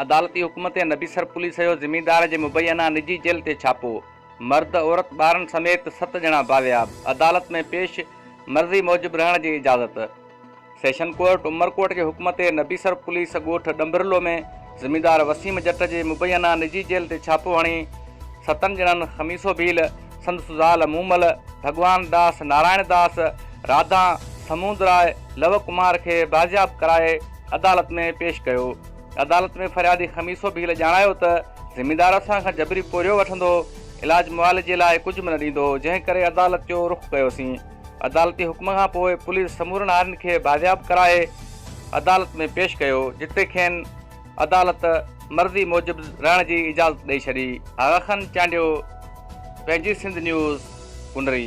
अदालती हुकुम ते नबीसर पुलिस जो ज़िमीदार जे मुबैना निजी जेल ते छापो। मर्द औरत ॿारनि समेत 7 ॼणा बावियाब। अदालत में पेश, मर्ज़ी मूजिब रहण जी इजाज़त। सेशन कोर्ट उमरकोट के हुकुम ते नबीसर पुलिस ॻोठ डंबरलो में ज़िमीदार वसीम जट जे मुबैना निजी जेल ते छापो हणी 7 ॼणनि ख़मीसो भील, संदसि ज़ाल मूमल, भगवान दास, नारायण दास, राधा समूंदराय, लव कुमार खे बाज़ियाब कराए अदालत में पेश कयो। अदालत में फ़रियादी ख़मीसो भील ॼाणायो त ज़िमीदार असां खां जबरी पोरियो वठंदो, इलाज मुआलजे लाइ कुझु बि न ॾींदो, जंहिं करे अदालत जो रुख़ कयोसीं। अदालती हुकुम खां पोइ पुलिस समूरनि हारियुनि खे बाज़ियाब कराए अदालत में पेश कयो, जिते खेनि अदालत मर्ज़ी मूजिब रहण जी इजाज़त ॾेई छॾी। आगा ख़ान चांडियो, पंहिंजी सिंध न्यूज़, कुंडरी।